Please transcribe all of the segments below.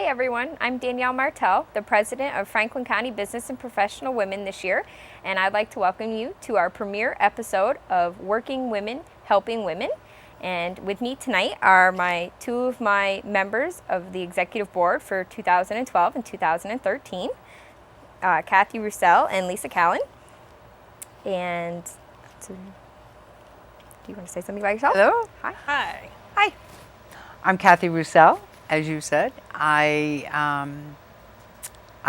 everyone, I'm Danielle Martel, the president of Franklin County Business and Professional Women this year, and I'd like to welcome you to our premiere episode of Working Women Helping Women. And with me tonight are two of my members of the executive board for 2012 and 2013, Kathy Rouselle and Lisa Callan. And so, do you want to say something about yourself? Hello. Hi. Hi. I'm Kathy Rouselle, as you said. I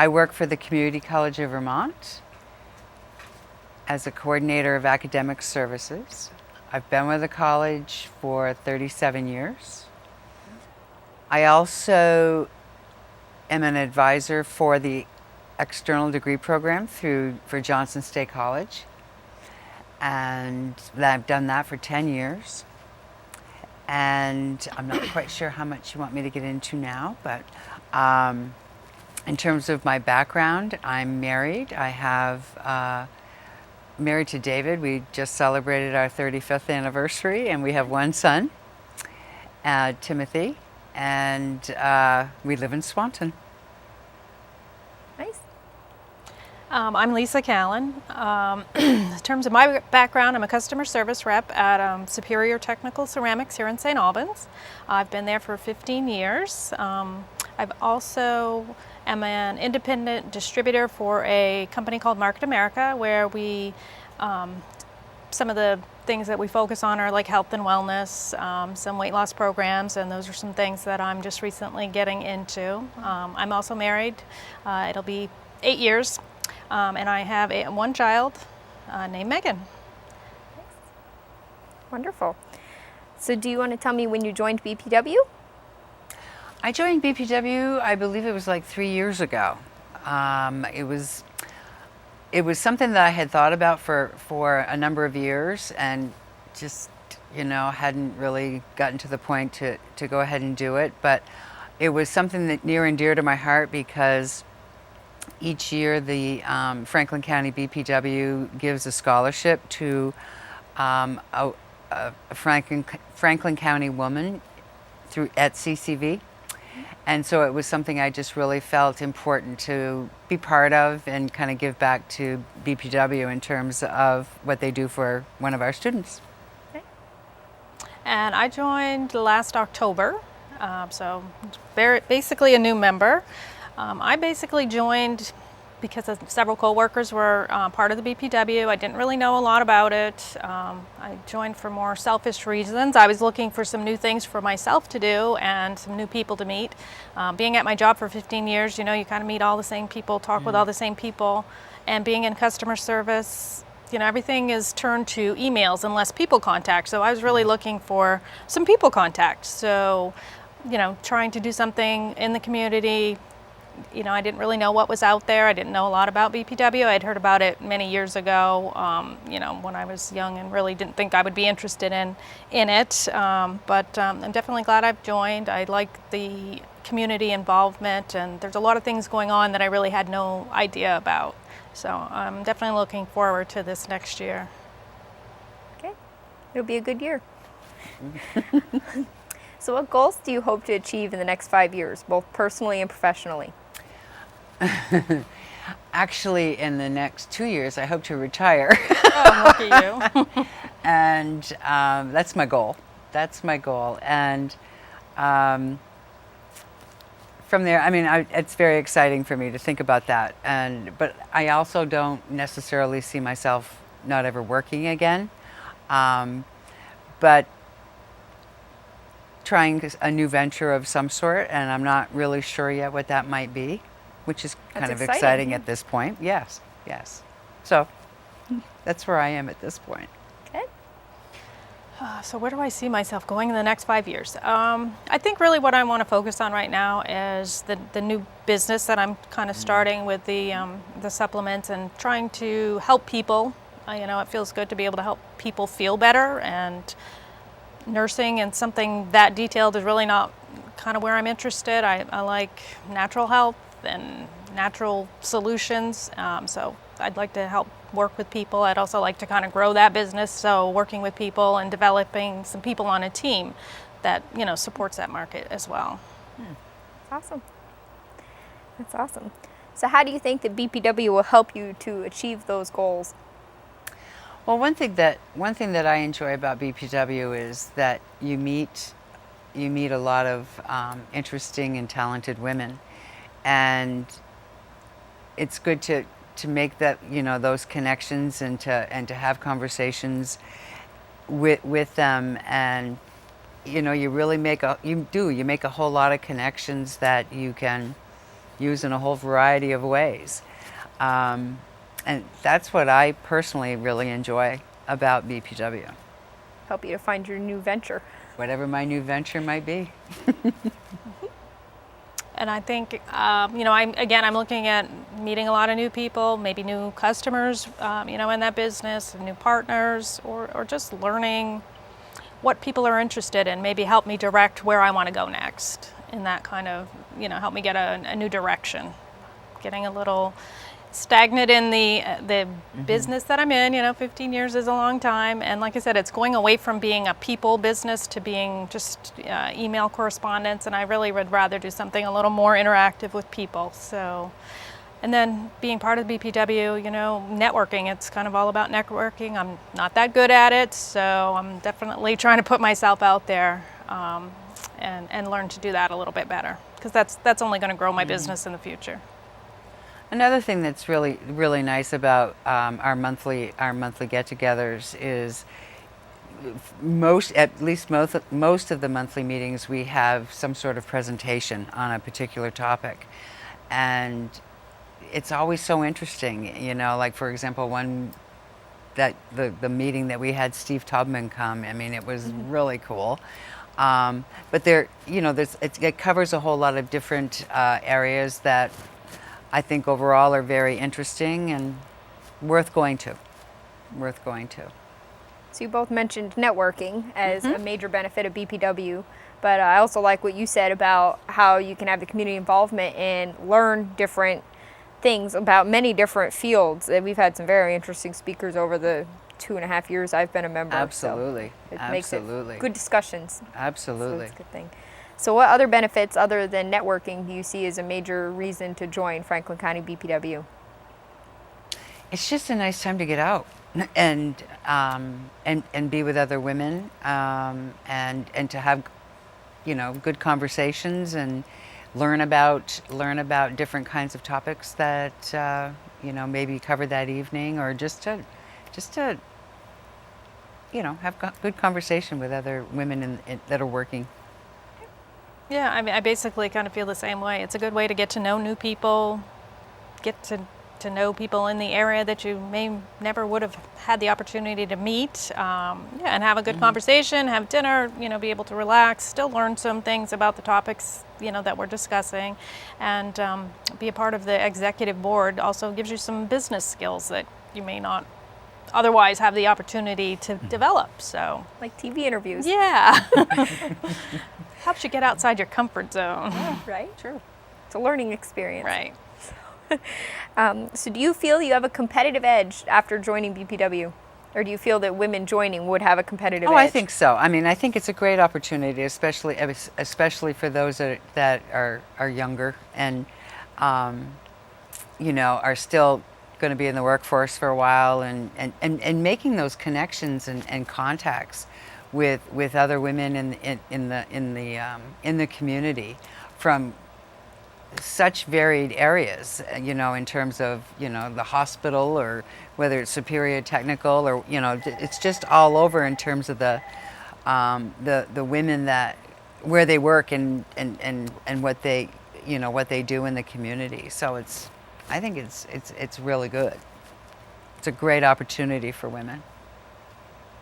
work for the Community College of Vermont as a coordinator of academic services. I've been with the college for 37 years. I also am an advisor for the external degree program for Johnson State College. And I've done that for 10 years. And I'm not quite sure how much you want me to get into now, but in terms of my background, I'm married. I have married to David. We just celebrated our 35th anniversary, and we have one son, Timothy, and we live in Swanton. Nice. I'm Lisa Callan. In terms of my background, I'm a customer service rep at Superior Technical Ceramics here in St. Albans. I've been there for 15 years. I've also am an independent distributor for a company called Market America, where we some of the things that we focus on are like health and wellness, some weight loss programs, and those are some things that I'm just recently getting into. I'm also married. It'll be 8 years. And I have one child named Megan. Wonderful. So do you want to tell me when you joined BPW? I joined BPW, I believe it was like 3 years ago. It was something that I had thought about for a number of years, and just, hadn't really gotten to the point to go ahead and do it. But it was something that near and dear to my heart, because each year the Franklin County BPW gives a scholarship to a Franklin County woman at CCV. And so it was something I just really felt important to be part of and kind of give back to BPW in terms of what they do for one of our students. Okay. And I joined last October, so basically a new member. I basically joined because several co-workers were part of the BPW. I didn't really know a lot about it. I joined for more selfish reasons. I was looking for some new things for myself to do and some new people to meet. Being at my job for 15 years, you kind of meet all the same people, talk with all the same people, and being in customer service, everything is turned to emails and less people contact. So I was really looking for some people contact. So, trying to do something in the community. I didn't really know what was out there. I didn't know a lot about BPW. I'd heard about it many years ago, when I was young, and really didn't think I would be interested in it. But I'm definitely glad I've joined. I like the community involvement, and there's a lot of things going on that I really had no idea about. So I'm definitely looking forward to this next year. Okay, it'll be a good year. So what goals do you hope to achieve in the next 5 years, both personally and professionally? Actually, in the next 2 years, I hope to retire. Oh, lucky you. And that's my goal. And from there, it's very exciting for me to think about that. But I also don't necessarily see myself not ever working again. But trying a new venture of some sort, and I'm not really sure yet what that might be, which is kind of exciting at this point. Yes. So that's where I am at this point. Okay. So where do I see myself going in the next 5 years? I think really what I want to focus on right now is the new business that I'm kind of starting with the supplements, and trying to help people. It feels good to be able to help people feel better, and nursing and something that detailed is really not kind of where I'm interested. I like natural health and natural solutions, so I'd like to help work with people. I'd also like to kind of grow that business, so working with people and developing some people on a team that supports that market as well. Awesome. That's awesome. So how do you think that BPW will help you to achieve those goals? Well, one thing that I enjoy about BPW is that you meet a lot of interesting and talented women, and it's good to make that, those connections, and to have conversations with them, and you really make a whole lot of connections that you can use in a whole variety of ways. And that's what I personally really enjoy about BPW. Help you to find your new venture. Whatever my new venture might be. And I think, I'm looking at meeting a lot of new people, maybe new customers, in that business, new partners, or just learning what people are interested in, maybe help me direct where I want to go next in that kind of, help me get a new direction. Getting a little stagnant in the business that I'm in. 15 years is a long time, and like I said, it's going away from being a people business to being just email correspondence, and I really would rather do something a little more interactive with people. So, and then being part of the BPW, networking, it's kind of all about networking. I'm not that good at it, so I'm definitely trying to put myself out there and learn to do that a little bit better, because that's only going to grow my business in the future. Another thing that's really, really nice about our monthly get-togethers is most of the monthly meetings, we have some sort of presentation on a particular topic, and it's always so interesting. Like, for example, the meeting that we had Steve Tubman come. I mean, it was really cool. But it covers a whole lot of different areas that I think overall are very interesting and worth going to. So you both mentioned networking as a major benefit of BPW, but I also like what you said about how you can have the community involvement and learn different things about many different fields. And we've had some very interesting speakers over the 2.5 years I've been a member. Absolutely. So it makes it good discussions. Absolutely. So that's a good thing. So what other benefits other than networking do you see as a major reason to join Franklin County BPW? It's just a nice time to get out and be with other women, and to have good conversations and learn about different kinds of topics that maybe covered that evening, or just to have good conversation with other women that are working. Yeah, I mean, I basically kind of feel the same way. It's a good way to get to know new people, get to know people in the area that you may never would have had the opportunity to meet, and have a good conversation, have dinner, be able to relax, still learn some things about the topics, that we're discussing, and be a part of the executive board also gives you some business skills that you may not otherwise have the opportunity to develop. So, like TV interviews. Yeah. Helps you get outside your comfort zone. Yeah, right? True. It's a learning experience. Right. So do you feel you have a competitive edge after joining BPW? Or do you feel that women joining would have a competitive edge? I think so. I mean, I think it's a great opportunity, especially for those that are younger and, are still going to be in the workforce for a while, and making those connections and contacts with other women in the community from such varied areas, in terms of the hospital, or whether it's Superior Technical, or it's just all over in terms of the women that where they work and what they what they do in the community. So I think it's really good. It's a great opportunity for women.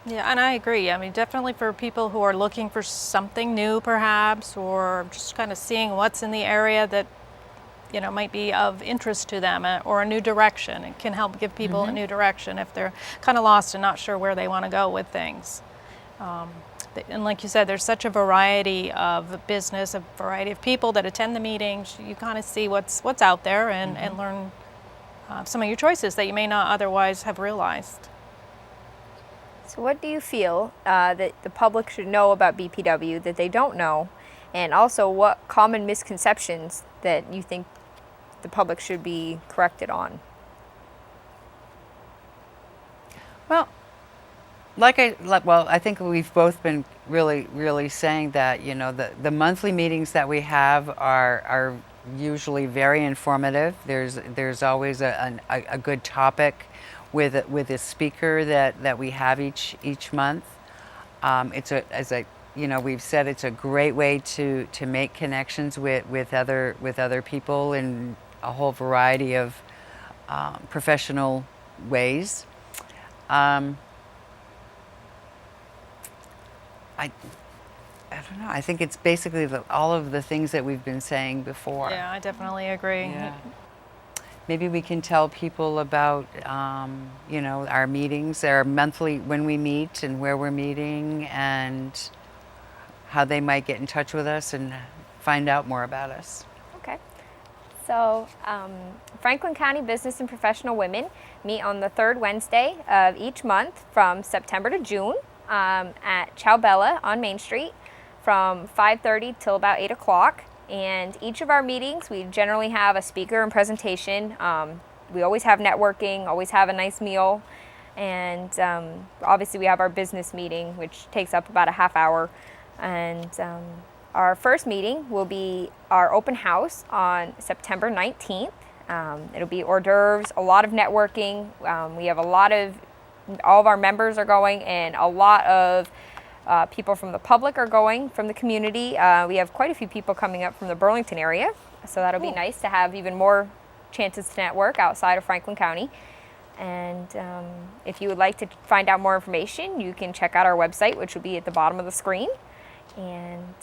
Yeah, and I agree. I mean, definitely for people who are looking for something new, perhaps, or just kind of seeing what's in the area that, might be of interest to them, or a new direction. It can help give people a new direction if they're kind of lost and not sure where they want to go with things. And like you said, there's such a variety of business, a variety of people that attend the meetings. You kind of see what's out there and learn some of your choices that you may not otherwise have realized. So what do you feel that the public should know about BPW that they don't know? And also, what common misconceptions that you think the public should be corrected on? Well, I think we've both been really saying that, you know, the monthly meetings that we have are usually very informative. There's always a good topic with a speaker that we have each month. We've said, it's a great way to make connections with other people in a whole variety of professional ways. I don't know. I think it's basically all of the things that we've been saying before. Yeah, I definitely agree. Yeah. Maybe we can tell people about, our meetings, our monthly, when we meet and where we're meeting, and how they might get in touch with us and find out more about us. Okay. So Franklin County Business and Professional Women meet on the third Wednesday of each month from September to June at Chow Bella on Main Street from 5:30 till about 8 o'clock. And each of our meetings, we generally have a speaker and presentation. We always have networking, always have a nice meal. And obviously we have our business meeting, which takes up about a half hour. And our first meeting will be our open house on September 19th. It'll be hors d'oeuvres, a lot of networking. We have all of our members are going, and a lot of people from the public are going, from the community. We have quite a few people coming up from the Burlington area, so that'll be nice to have even more chances to network outside of Franklin County. And if you would like to find out more information, you can check out our website, which will be at the bottom of the screen. And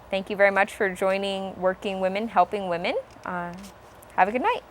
thank you very much for joining Working Women, Helping Women. Have a good night.